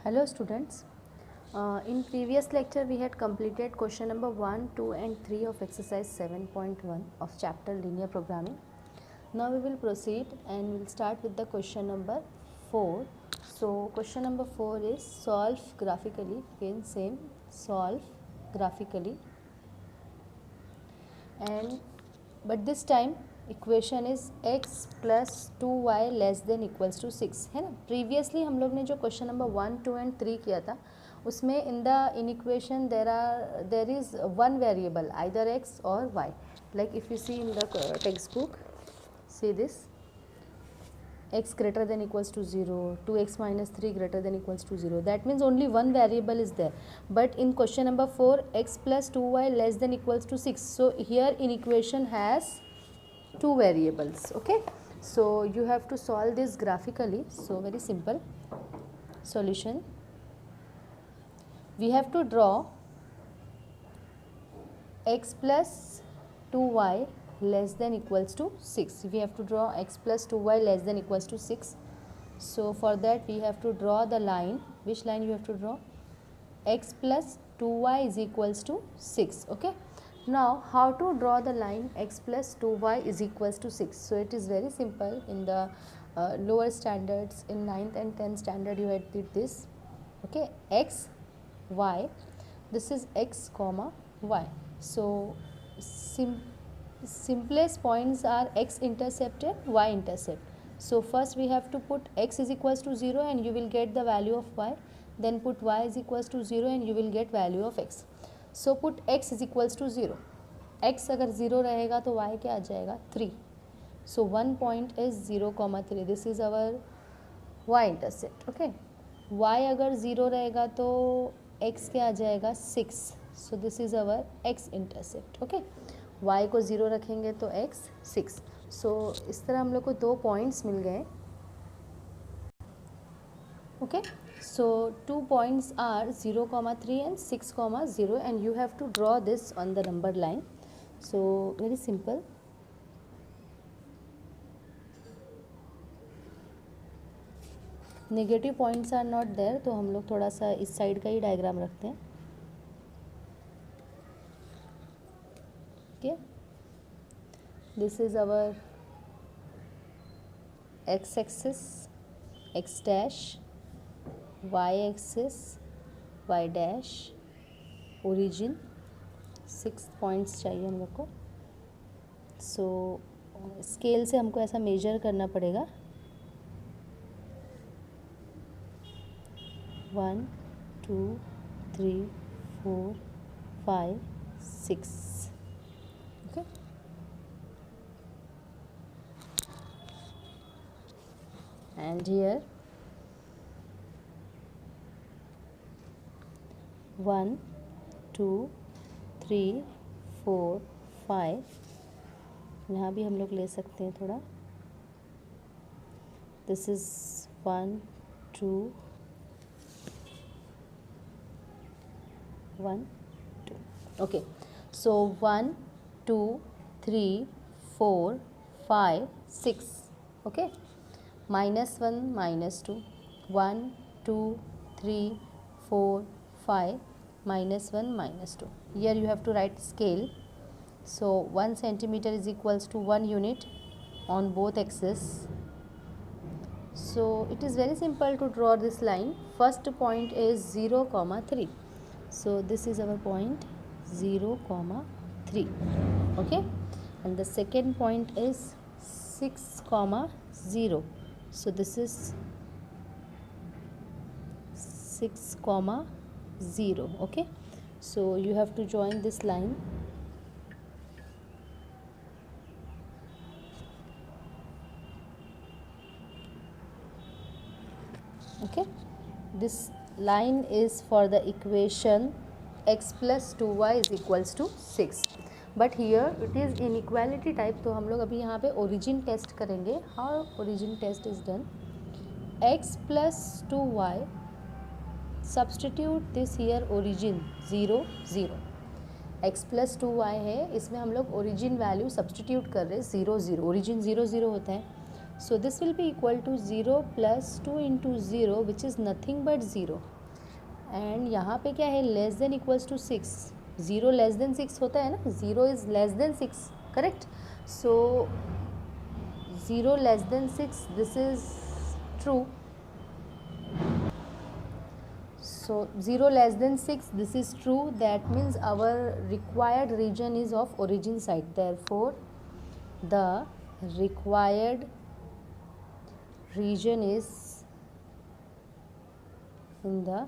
Hello students. In previous lecture we had completed question number 1, 2 and 3 of exercise 7.1 of chapter linear programming. Now we will proceed and we will start with the question number 4. So question number 4 is solve graphically, again same, solve graphically, and but this time equation is x plus 2y less than equals to 6 है ना. Previously हम लोग ने जो question number 1, 2 and 3 किया था उसमें in equation there is one variable either x और y. Like if you see in the text book, see this x greater than equals to 0, 2x minus 3 greater than equals to 0. That means only one variable is there. But in question number 4, x plus 2y less than equals to 6. So here in equation has two variables. Okay, so you have to solve this graphically. So very simple solution. We have to draw x plus 2y less than equals to 6. We have to draw x plus 2y less than equals to 6. So for that we have to draw the line. Which line you have to draw? X plus 2y is equals to 6. Okay, now how to draw the line x plus 2y is equals to 6? So it is very simple. In the lower standards, in 9th and 10th standard you had did this. Okay, x, y, this is x comma y. So simplest points are x intercept and y intercept. So first we have to put x is equals to 0 and you will get the value of y. Then put y is equals to 0 and you will get value of x. So put x is equals to 0. x अगर 0 रहेगा तो y क्या आ जाएगा? 3. So one point is 0,3. This is our y intercept. Okay. y अगर 0 रहेगा तो x क्या आ जाएगा? 6. So this is our x intercept. Okay. y को 0 रखेंगे तो x 6. So इस तरह हम लोग को दो पॉइंट्स मिल गए. Okay, so 2 points are 0,3 and 6,0 and you have to draw this on the numbered line. So very simple. Negative points are not there, तो हम लोग थोड़ा सा इस साइड का ही डायग्राम रखते हैं. Okay, this is our x axis, x dash, y axis, y dash, origin. 6 points चाहिए हम लोग को. सो स्केल से हमको ऐसा मेजर करना पड़ेगा. 1, 2, 3, 4, 5, 6. Okay. And here 1, 2, 3, 4, 5. यहाँ भी हम लोग ले सकते हैं थोड़ा. This is 1, 2, 1, 2. Okay, so 1, 2, 3, 4, 5, 6. Okay, -1, -2, 1, 2, 3, 4, 5, -1, -2. Here you have to write scale. So 1 centimeter is equals to 1 unit on both axes. So it is very simple to draw this line. First point is 0,3. So this is our point 0,3. Okay, and the second point is 6,0. So this is 6,0. Okay, so you have to join this line. Okay, this line is for the equation x plus 2y is equals to 6. But here it is inequality type, तो हम लोग अभी यहाँ पे origin test करेंगे. How origin test is done? x plus 2y, substitute this here origin 0, 0. x plus 2y है, इसमें हम लोग origin value substitute कर रहे हैं 0, 0. origin 0, 0 होता है. So this will be equal to 0 plus 2 into 0, which is nothing but 0. And यहाँ पे क्या है, less than equals to 6, 0 less than 6 होता है ना, 0 is less than 6, correct. So 0 less than 6, this is true. So 0 less than 6, this is true. That means our required region is of origin side. Therefore the required region is in the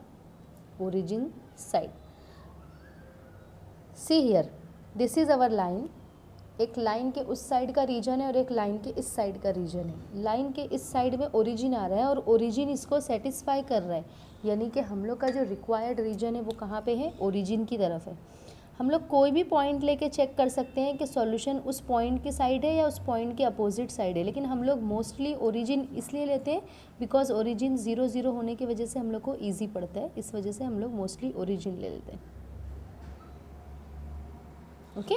origin side. See here, this is our line. एक line के उस side का reason है और एक line के इस side का रीजन है. लाइन के इस साइड में ओरिजिन आ रहा है और ओरिजिन इसको सेटिस्फाई कर रहा है, यानी कि हम लोग का जो रिक्वायर्ड रीजन है वो कहाँ पे है, ओरिजिन की तरफ है. हम लोग कोई भी पॉइंट लेके चेक कर सकते हैं कि सॉल्यूशन उस पॉइंट की साइड है या उस पॉइंट के अपोजिट साइड है, लेकिन हम लोग मोस्टली ओरिजिन इसलिए लेते हैं बिकॉज ओरिजिन 0 0 होने की वजह से हम लोग को ईजी पड़ता है, इस वजह से हम लोग मोस्टली ओरिजिन ले लेते हैं. Okay,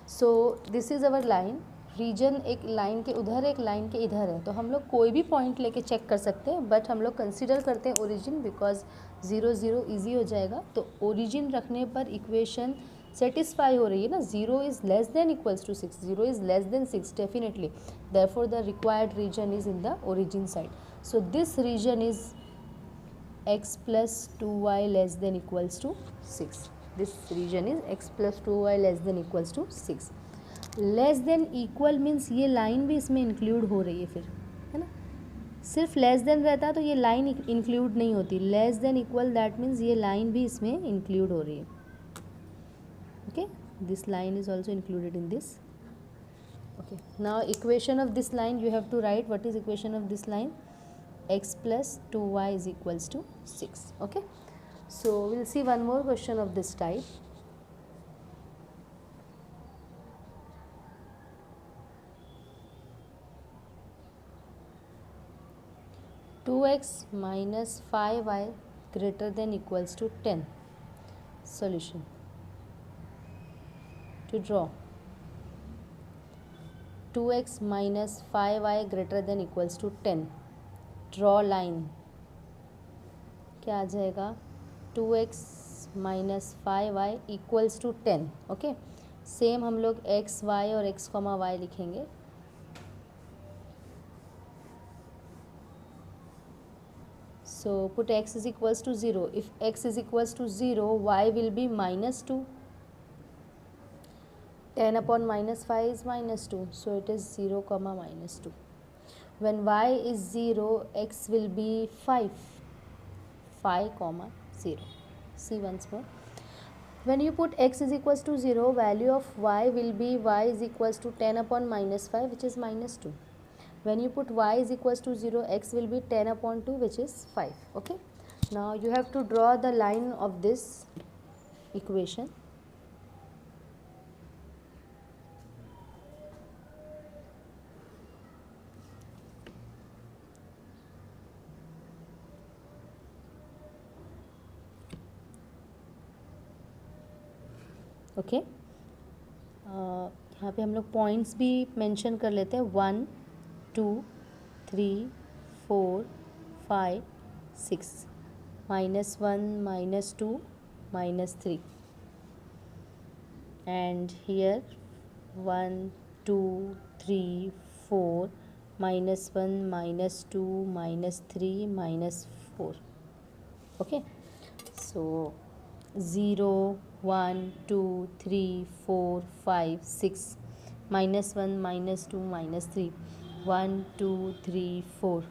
so this is our line. Region एक लाइन के उधर एक लाइन के इधर है, तो हम लोग कोई भी पॉइंट लेके चेक कर सकते हैं, बट हम लोग कंसिडर करते हैं ओरिजिन बिकॉज 0 0 ईजी हो जाएगा. तो ओरिजिन रखने पर इक्वेशन सेटिस्फाई हो रही है ना. 0 is less than equals to 6, 0 is less than 6 definitely. Therefore the required region is in the origin side. So this region is x plus 2y less than equals to 6. This region is x plus 2y less than equals to 6. Less than equal means ये line भी इसमें include हो रही है फिर, है ना. सिर्फ लेस देन रहता तो ये लाइन इंक्लूड नहीं होती. Less than equal that means ये लाइन भी इसमें इंक्लूड हो रही है. Okay, this line is also included in this. Okay, now equation of this line you have to write. What is equation of this line? x plus 2y is equals to 6. Okay, so we'll see one more question of this type. Two x minus 5y greater than equals to 10. Solution. To draw 2x minus 5y greater than equals to 10. Draw line. क्या आ जाएगा? 2x minus 5y equals to 10. Okay, same हम लोग x y और x comma y लिखेंगे. So put x is equals to 0. If x is equals to 0, y will be -2. 10 upon -5 is -2, so it is 0 comma -2. When y is 0, x will be 5 comma 0. See once more. When you put x is equals to 0, value of y will be y is equals to 10 upon -5, which is -2. When you put y is equals to 0, x will be 10 upon 2, which is 5. Okay, now you have to draw the line of this equation. Okay, यहाँ पे हम लोग points भी mention कर लेते हैं. 1 2 3 4 5 6, -1 -2 -3, and here 1 2 3 4 -1 -2 -3 -4. Okay, so 0 1 2 3 4 5 6, -1 -2 -3, 1 2 3 4,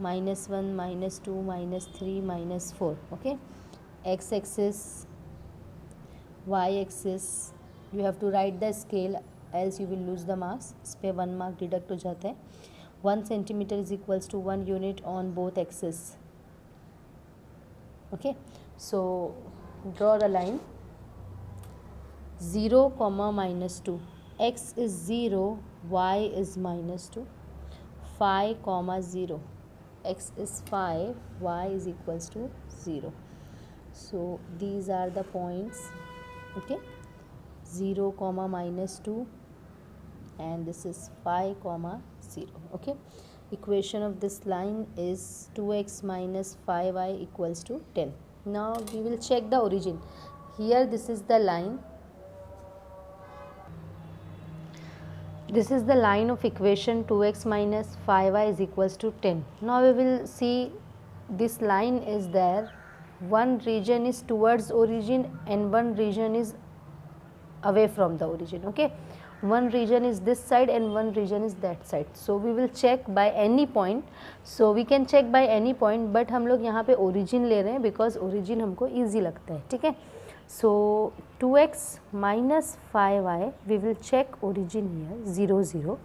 -1 -2 -3 -4. Okay, x axis, y axis, you have to write the scale else you will lose the marks. इस पे 1 मार्क डिडक्ट हो जाता है. 1 centimeter is equals to 1 unit on both axes. Okay, so draw the line. 0 comma -2, x is 0, y is -2. 5 comma 0, x is 5, y is equals to 0. So these are the points. Okay, 0 comma -2, and this is 5 comma 0. Okay, equation of this line is 2x minus 5y equals to 10. Now we will check the origin. Here this is the line. This is the line of equation 2x minus 5y is equals to 10. Now we will see this line is there. One region is towards origin and one region is away from the origin. Okay, one region is this side and one region is that side. So we will check by any point. So we can check by any point, but हम लोग यहाँ पे origin ले रहे हैं because origin हमको easy लगता है. ठीक है. So 2x minus 5y, we will check origin here 0 0.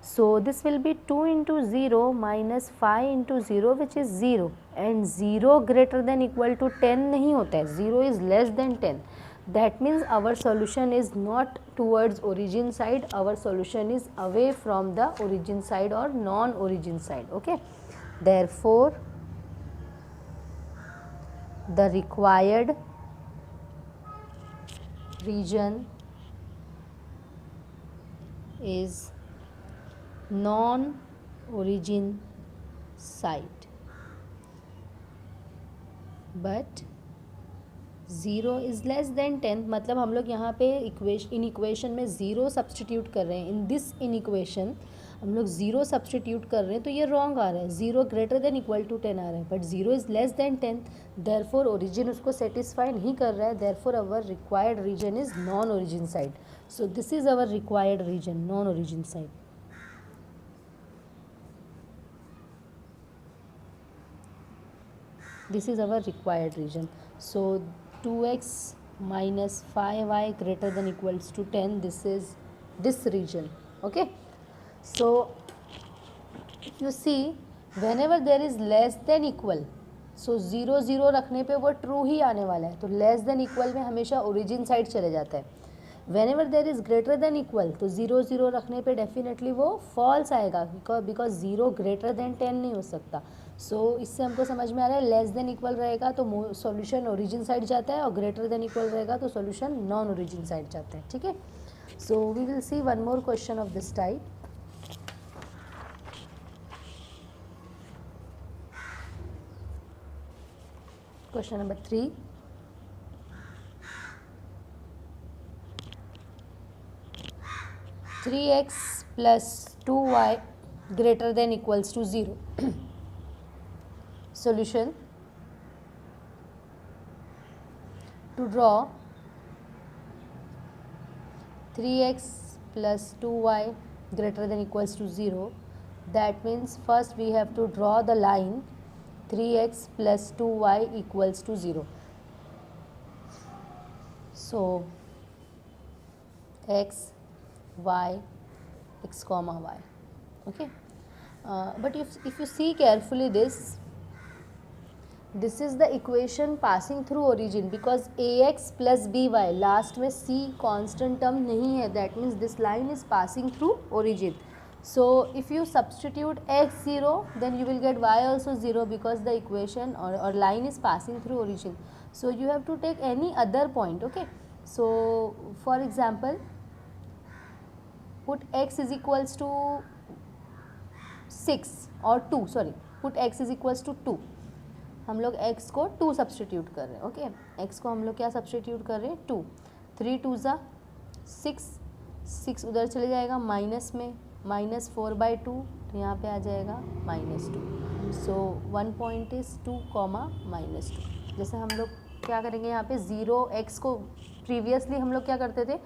So this will be 2 into 0 minus 5 into 0 which is 0, and 0 greater than equal to 10 नहीं होता है. 0 is less than 10. That means our solution is not towards origin side, our solution is away from the origin side or non-origin side. Okay, therefore the required region is non-origin side, but 0 is less than 10. मतलब हम लोग यहाँ पे in equation में 0 substitute कर रहे हैं. In this in equation हम लोग 0 सब्सटीट्यूट कर रहे हैं, तो ये रॉन्ग आ रहा है. 0 ग्रेटर देन इक्वल टू 10 आ रहा है, but 0 is less than 10. Therefore origin उसको सेटिस्फाई नहीं कर रहा है. Therefore our required region is non origin side. So this is our required region, non origin side. This is our required region. So 2x minus 5y greater than equals to 10. This is this region. Okay. So if you see, whenever there is less than equal, so 0 0 रखने पे वो true ही आने वाला है. तो less than equal में हमेशा origin side चले जाता है. Whenever there is greater than equal, तो 0 0 रखने पे definitely वो false आएगा, because 0 greater than 10 नहीं हो सकता. सो इससे हमको समझ में आ रहा है लेस देन इक्वल रहेगा तो सॉल्यूशन ओरिजिन साइड जाता है, और ग्रेटर देन इक्वल रहेगा तो सॉल्यूशन नॉन ओरिजिन साइड जाता है. ठीक है. So we will see one more question of this type. Question number 3. Three x plus 2y greater than equals to 0. Solution: to draw 3x plus 2y greater than equals to 0, that means first we have to draw the line 3x plus 2y equals to 0. So x, y, x comma y. Okay, but if you see carefully this is the equation passing through origin, because ax plus by last में c constant term नहीं है. That means this line is passing through origin. So if you substitute x 0, then you will get y also 0, because the equation or line is passing through origin. So you have to take any other point. Okay, so for example, put x is equals to 6 or 2, sorry, put x is equals to 2. हम लोग x को 2 substitute कर रहे हैं. Okay, x को हम लोग क्या सब्सटीट्यूट कर रहे हैं? 2. 3 2 ज़ा 6, 6 उधर चले जाएगा माइनस में, -4/2, तो यहाँ पे आ जाएगा -2. सो 1 पॉइंट इज़ 2, -2. जैसे हम लोग क्या करेंगे यहाँ पे 0 x को, प्रीवियसली हम लोग क्या करते थे,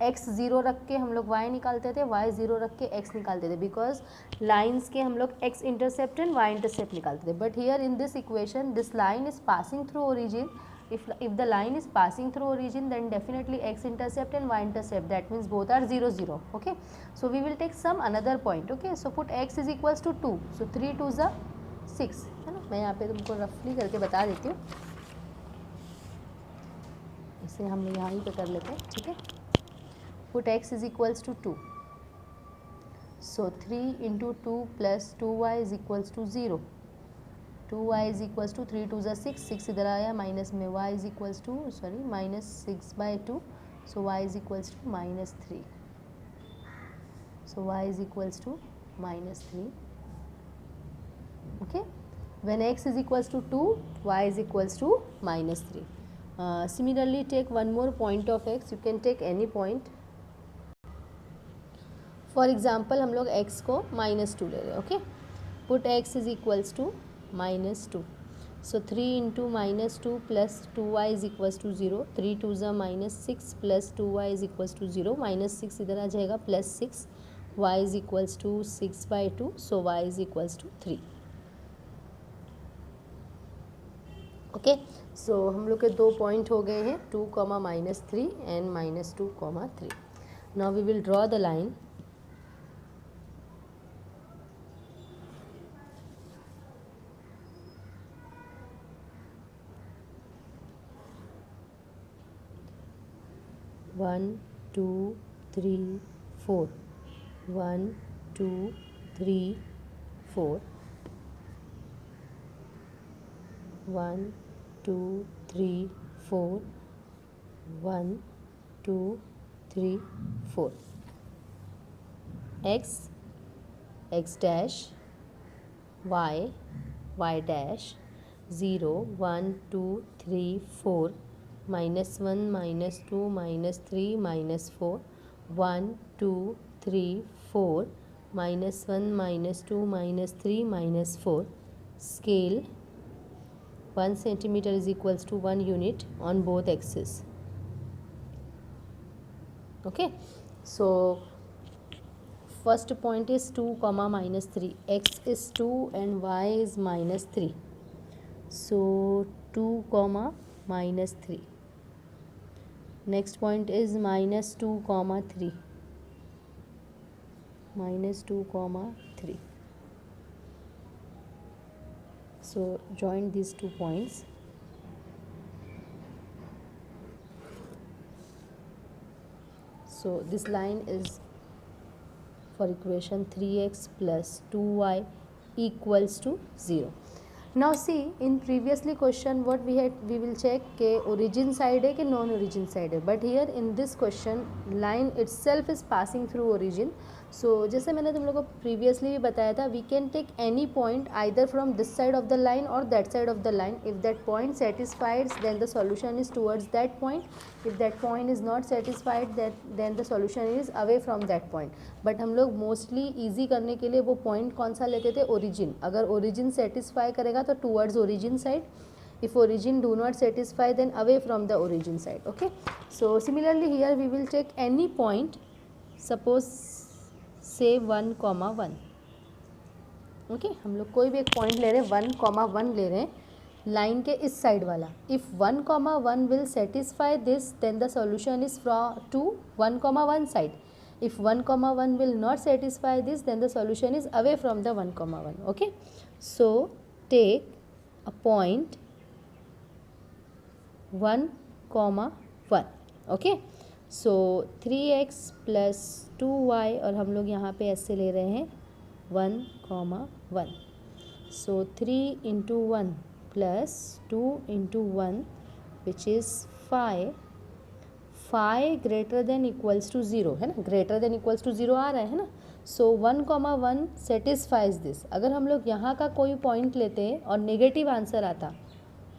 x 0 रख के हम लोग y निकालते थे, y 0 रख के x निकालते थे, बिकॉज लाइन्स के हम लोग x intercept and y intercept निकालते थे. But here in this equation this line is passing through origin. if the line is passing through origin, then definitely x intercept and y intercept, that means both are 0 0. Okay, so we will take some another point. Okay, so put x is equals to 2, so 3 2 is 6, है ना. मैं यहाँ पे तुमको रफली करके बता देती हूँ, इसे हम यहाँ ही पे कर लेते हैं. ठीक है, put x is equals to 2, so 3 into 2 plus 2y is equals to 0. 2y is equals to 3 2 is 6, 6 इधर आया माइनस में, y is equals to sorry -6/2, so y is equals to -3. so y is equals to -3. Okay, when x is equals to 2, y is equals to -3. Similarly, take one more point of x. You can take any point. For example, हम लोग x को -2 ले रहे हैं. Okay, put x is equals to -2. So 3 into -2 plus 2y is equals to 0. 3 2s are -6 plus 2y is equals to 0. -6 इधर आ जाएगा plus 6. y is equals to 6/2. So y is equals to 3. Okay, सो हम लोग के 2 point हो गए हैं, 2, -3 and -2, 3. Now we will draw the line. One 2 3 4. 1 2 3 4. 1 2 3 4. 1 2 3 4. x dash, y dash, 0 1 2 3 4, -1 -2 -3 -4. 1 2 3 4, -1 -2 -3 -4. Scale 1 centimeter is equals to 1 unit on both axes. Okay, so first point is 2, -3. X is 2 and y is -3. So 2, -3. Next point is -2, 3. -2, 3. So join these 2 points. So this line is for equation 3x plus 2y equals to 0. Now see, in previously question what we will check के origin side है कि non origin side है, but here in this question line itself is passing through origin. So जैसे मैंने तुम लोगों को previously भी बताया था, we can take any point either from this side of the line or that side of the line. If that point satisfies, then the solution is towards that point. If that point is not satisfied, then the solution is away from that point. But हम लोग mostly easy करने के लिए वो point कौन सा लेते थे? Origin. अगर origin satisfy करेगा तो towards origin side. If origin do not satisfy, then away from the origin side. Okay. So similarly here we will take any point. Suppose say 1, 1. Okay, हम लोग कोई भी एक पॉइंट ले रहे हैं, 1, 1 ले रहे हैं लाइन के इस साइड वाला. If 1, 1 will satisfy this, then the solution is from to 1, 1 side. If 1, 1 will not satisfy this, then the solution is away from the 1, 1. Okay, so take a point 1, 1. Okay, so 3x plus 2y और हम लोग यहाँ पे ऐसे ले रहे हैं 1, 1. So 3 into 1 plus 2 into 1 which is 5. 5 greater than equals to 0 है ना, greater than equals to 0 आ रहा है ना. So 1, 1 satisfies this. अगर हम लोग यहाँ का कोई पॉइंट लेते हैं और नेगेटिव आंसर आता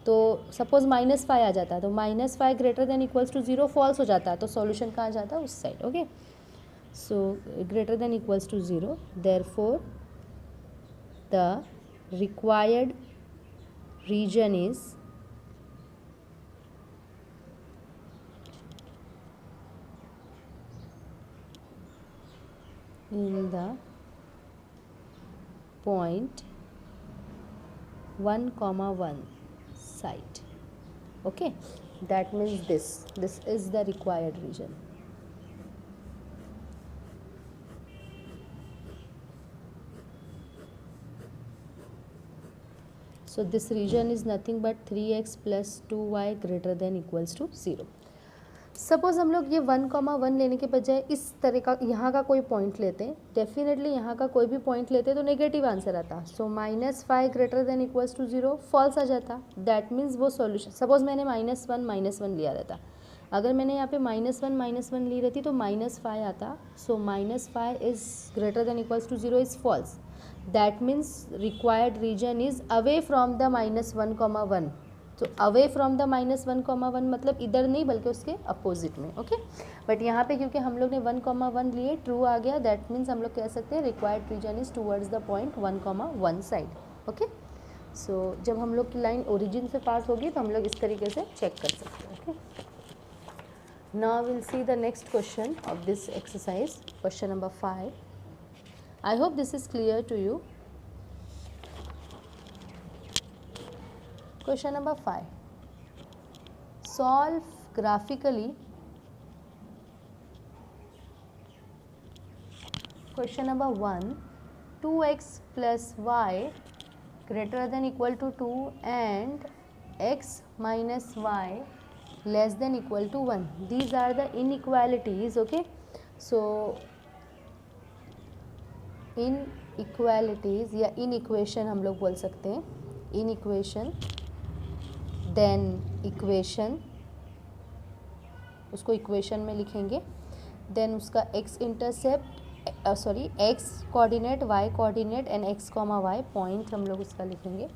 तो सपोज -5 आ जाता है, तो -5 greater than equals to 0 false हो जाता है, तो सॉल्यूशन कहाँ जाता है? उस side. Okay, so greater than equals to 0, therefore the required region is in the point 1, 1 side. Okay, that means this is the required region. So this region is nothing but 3x plus 2y greater than equals to 0. Suppose हम लोग ये 1, 1 लेने के बजाय इस तरह का यहाँ का कोई पॉइंट लेते हैं, डेफिनेटली यहाँ का कोई भी पॉइंट लेते तो नेगेटिव आंसर आता. सो -5 greater than equals to 0 false आ जाता. दैट मीन्स वो सॉल्यूशन, सपोज़ मैंने -1 लिया रहता, अगर मैंने यहाँ पे -1 ली रहती तो -5 आता. सो -5 is greater than equals to 0 is false. That means required region is away from the -1, 1। तो अवे फ्रॉम द -1, 1 मतलब इधर नहीं बल्कि उसके अपोजिट में, ओके। बट यहाँ पे क्योंकि हम लोग ने 1, 1 लिए, ट्रू आ गया, दैट मीन्स हम लोग कह सकते हैं required region is towards the point 1, 1 side, okay. So जब हम लोग की लाइन ओरिजिन से पास होगी तो हम लोग इस तरीके से चेक कर सकते हैं, okay. Now will see the next question of this exercise, question number 5। I hope this is clear to you. Question number 5. Solve graphically question number 1. 2x plus y greater than equal to 2 and x minus y less than equal to 1. These are the inequalities, okay. So inequalities या inequation हम लोग बोल सकते हैं, inequation, then equation, उसको equation में लिखेंगे, then उसका x intercept x coordinate, y coordinate and x comma y point हम लोग उसका लिखेंगे।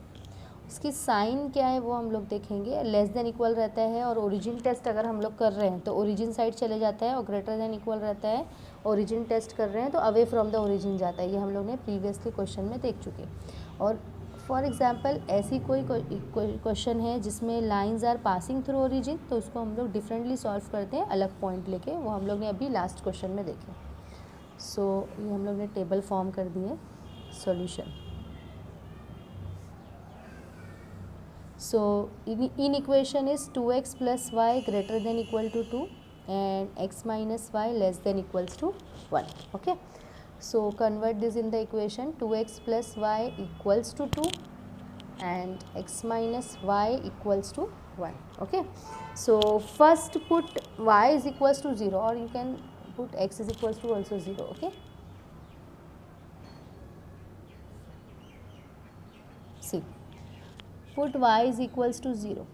उसकी साइन क्या है वो हम लोग देखेंगे। लेस देन इक्वल रहता है और ओरिजिन टेस्ट अगर हम लोग कर रहे हैं तो ओरिजिन साइड चले जाता है, और ग्रेटर देन इक्वल रहता है, ओरिजिन टेस्ट कर रहे हैं तो अवे फ्रॉम द ओरिजिन जाता है। ये हम लोग ने प्रीवियसली क्वेश्चन में देख चुके। और फॉर एग्जाम्पल ऐसी कोई क्वेश्चन है जिसमें lines are passing through origin, तो उसको हम लोग डिफरेंटली सॉल्व करते हैं, अलग पॉइंट लेके। वो हम लोग ने अभी लास्ट क्वेश्चन में देखे। सो ये हम लोग ने टेबल फॉर्म कर दिए solution. So in equation is 2x plus y greater than equal to 2 and x minus y less than equals to 1, okay. So convert this in the equation, 2x plus y equals to 2 and x minus y equals to 1, okay. So first put y is equals to 0, or you can put x is equals to also 0, okay. See, put y is equals to 0.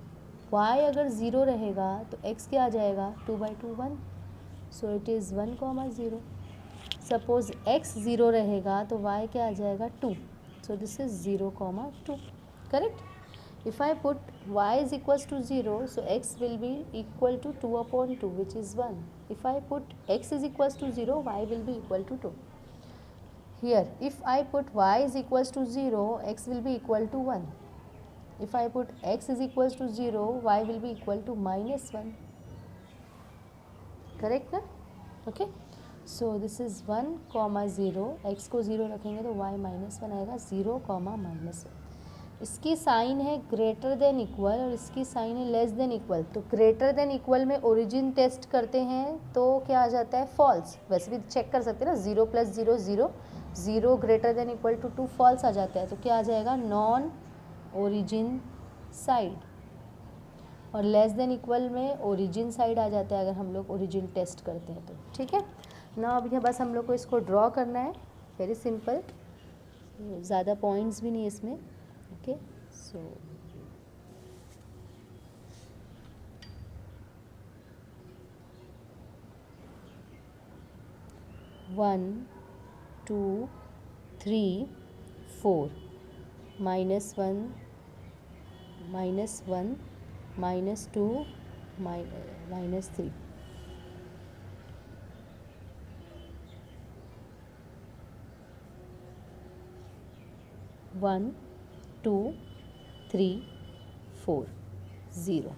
y अगर 0 रहेगा तो x क्या आ जाएगा, 2/2 1, so it is 1, 0. Suppose x 0 रहेगा तो y क्या आ जाएगा, 2, so this is 0, 2, correct. If I put y is equals to 0, so x will be equal to 2/2, which is 1. If I put x is equals to 0, y will be equal to 2. Here if I put y is equals to 0, x will be equal to 1. If I put x is equals to 0, y will be equal to -1. Correct ना? Okay. So this is 1, 0. x को 0 रखेंगे तो y -1 आएगा, 0, -1. इसकी sign है greater than equal और इसकी sign है लेस देन इक्वल। तो ग्रेटर देन इक्वल में ओरिजिन टेस्ट करते हैं तो क्या आ जाता है, फॉल्स। वैसे भी चेक कर सकते हैं ना, 0 + 0 0, 0 greater than equal to 2 false आ जाता है। तो क्या आ जाएगा, नॉन ओरिजिन साइड। और लेस देन इक्वल में ओरिजिन साइड आ जाता है अगर हम लोग ओरिजिन टेस्ट करते हैं तो, ठीक है ना। अब यहाँ बस हम लोग को इसको ड्रॉ करना है, वेरी सिंपल, ज़्यादा पॉइंट्स भी नहीं है इसमें, okay. So one, 2, 3, 4, -1, -1, -2, -3, 1, 2, 3, 4, 0.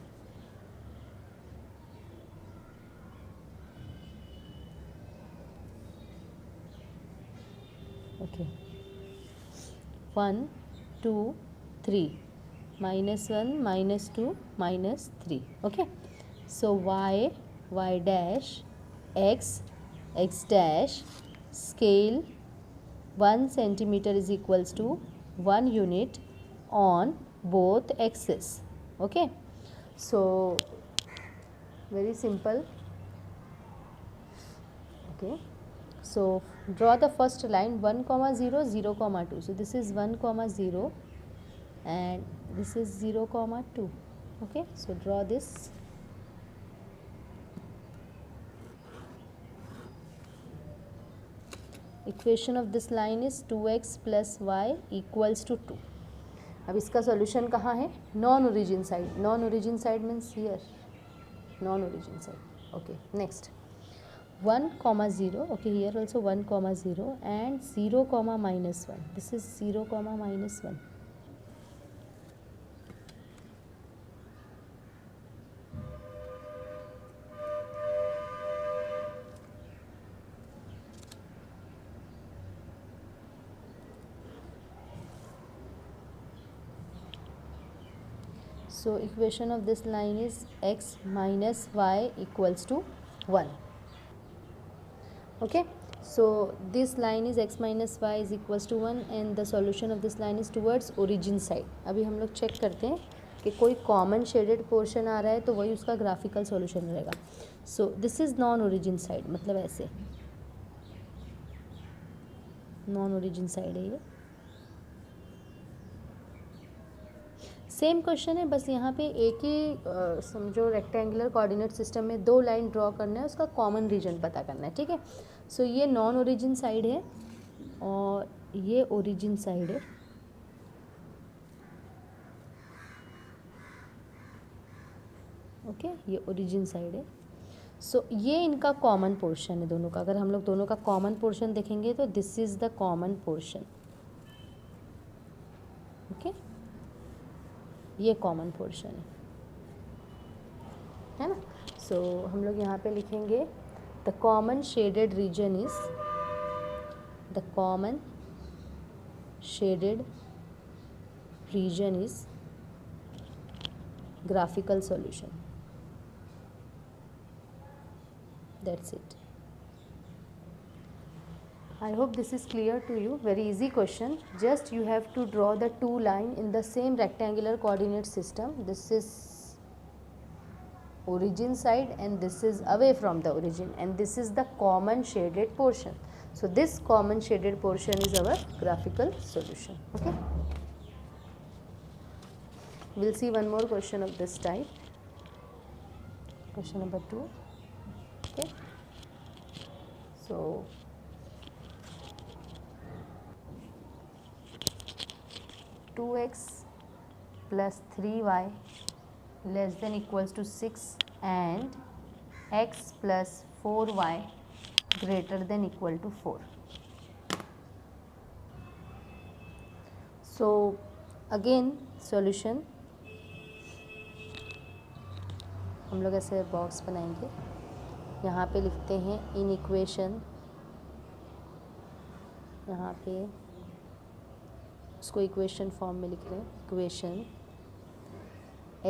Okay. 1, 2, 3, -1, -2, -3. Okay. So y, y dash, x, x dash, scale 1 centimeter is equals to 1 unit on both axes. Okay. So very simple. Okay. So draw the first line, 1, 0, 0, 2. So this is 1, 0 and this is 0, 2. Okay. So draw this. Equation of this line is 2x plus y equals to 2. अब इसका solution कहाँ है? Non origin side. Non origin side means here, non origin side. Okay, next 1 comma 0. Okay, here also 1 comma 0 and 0 comma minus 1. This is 0 comma minus 1. So equation of this line is x minus y equals to 1. Okay, so this line is x minus y is equals to 1 and the solution of this line is towards origin side. अभी हम लोग check करते हैं कि कोई common shaded portion आ रहा है तो वही उसका ग्राफिकल सॉल्यूशन रहेगा. सो this is non origin side, मतलब ऐसे नॉन ओरिजिन साइड है ये. सेम क्वेश्चन है, बस यहाँ पे एक ही समझो रेक्टेंगुलर कोऑर्डिनेट सिस्टम में 2 लाइन ड्रॉ करना है, उसका कॉमन रीजन पता करना है. ठीक है, सो ये नॉन ओरिजिन साइड है और ये ओरिजिन साइड है. ओके, ये ओरिजिन साइड है. सो ये इनका कॉमन पोर्शन है दोनों का. अगर हम लोग दोनों का कॉमन पोर्शन देखेंगे तो this is the common portion. Okay, ये कॉमन पोर्शन है ना. सो हम लोग यहाँ पे लिखेंगे the common shaded region is, the common shaded region is graphical solution. That's it. I hope this is clear to you. Very easy question. Just you have to draw the 2 line in the same rectangular coordinate system. This is origin side and this is away from the origin and this is the common shaded portion. So this common shaded portion is our graphical solution. Okay. We'll see one more question of this type. Question number 2. Okay. So 2x plus 3y less than equals to 6 and x plus 4y greater than equal to 4. So again solution, हम लोग ऐसे box बनाएंगे. यहाँ पे लिखते हैं in equation, यहाँ पे उसको इक्वेशन फॉर्म में लिख रहे हैं. Equation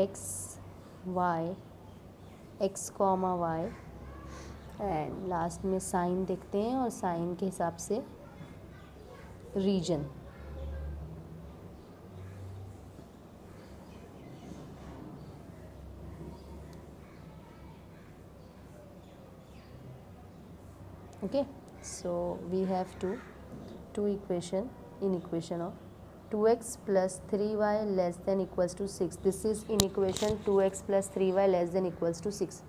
x y, x comma y and last में साइन देखते हैं और साइन के हिसाब से region. Okay, so we have two equation in equation of 2x plus 3y less than equals to 6. This is in equation 2x plus 3y less than equals to 6.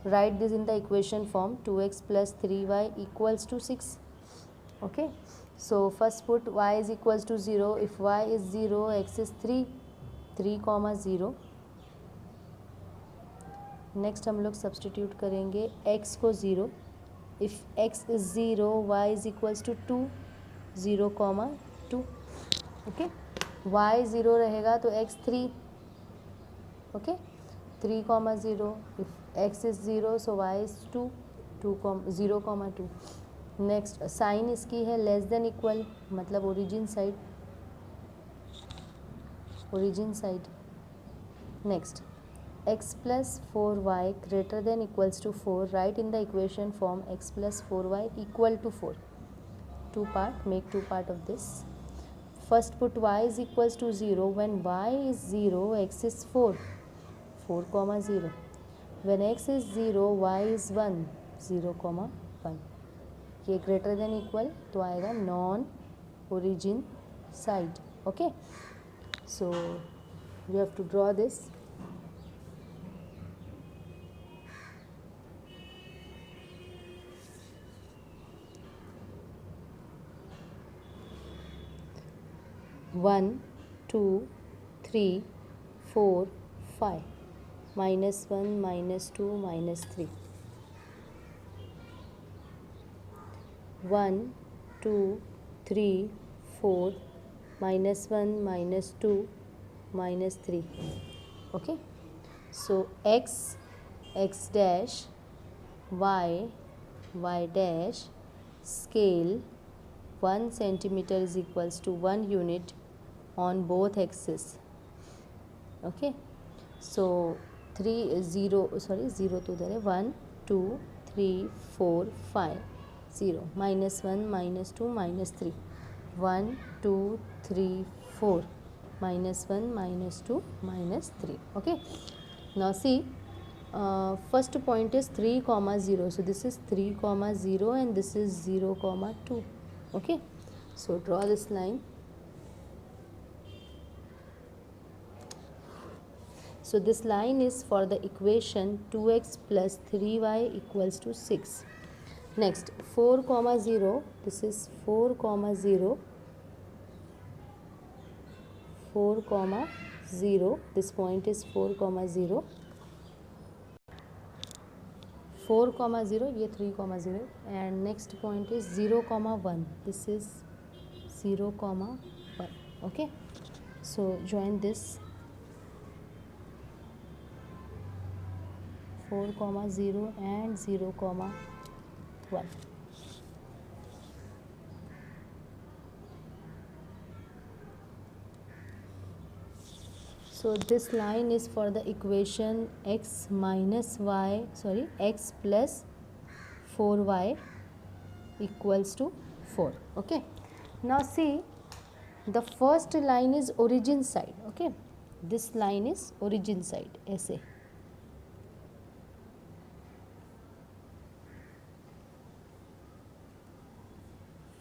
Write this in the equation form 2x plus 3y equals to 6. Okay, so first put y is equals to 0. If y is 0, x is 3, 3 comma 0. Next हम लोग substitute करेंगे x को 0. If x is 0, y is equals to 2, 0 comma 2. Okay, y 0 रहेगा तो x 3. Okay, 3 comma 0. If x is 0, so y is 2, 0 comma 2. Next sign इसकी है less than equal, मतलब origin side, origin side. Next x plus 4y greater than equals to 4. Write in the equation form x plus 4y equal to 4. Two part, make two part of this. First put y is equals to 0. When y is 0, x is 4, 4 comma 0. When x is 0, y is 1, 0 comma 1. ये greater than equal तो आएगा non origin side. Okay, so you have to draw this. 1 2 3 4 5 -1 -2 -3 1 2 3 4 -1 -2 -3. Okay, so x dash, y dash, scale 1 centimeter is equals to 1 unit on both axes. Okay, so 0 तो उधर है 1 2 3 4 5 0 -1 -2 -3 1 2 3 4 -1 -2 -3. Okay, now see, first point is 3 comma 0, so this is 3 comma 0 and this is 0 comma 2. Okay, so draw this line. So this line is for the equation 2x plus 3y equals to 6. Next 4 comma 0, this is 4 comma 0, 4 comma 0, this point is 4 comma 0, 4 comma 0, ये 3 comma 0, and next point is 0 comma 1, this is 0 comma 1. Okay, so join this 4 comma 0 and 0 comma 1. So this line is for the equation x plus 4y equals to 4. Okay, now see, the first line is origin side. Okay, this line is origin side, ऐसे.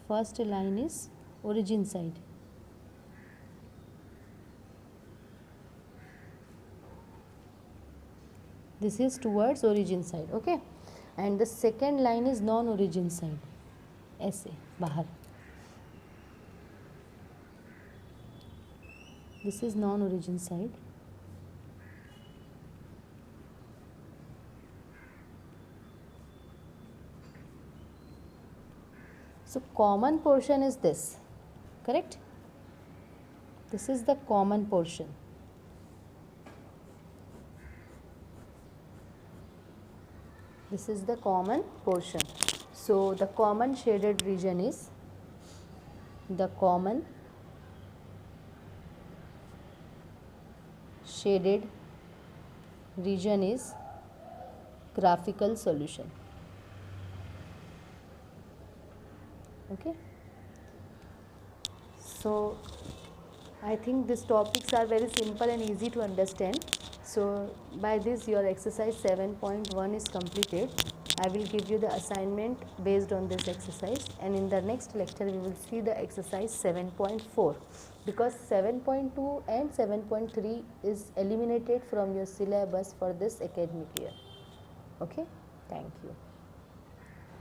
First line is origin side. This is towards origin side. Okay, and the second line is non-origin side, ऐसे बाहर. This is non-origin side. So common portion is this, correct? This is the common portion. This is the common portion. So the common shaded region is, the common shaded region is graphical solution. Okay, so I think these topics are very simple and easy to understand. So by this your exercise 7.1 is completed. I will give you the assignment based on this exercise, and in the next lecture we will see the exercise 7.4, because 7.2 and 7.3 is eliminated from your syllabus for this academic year. Okay, thank you.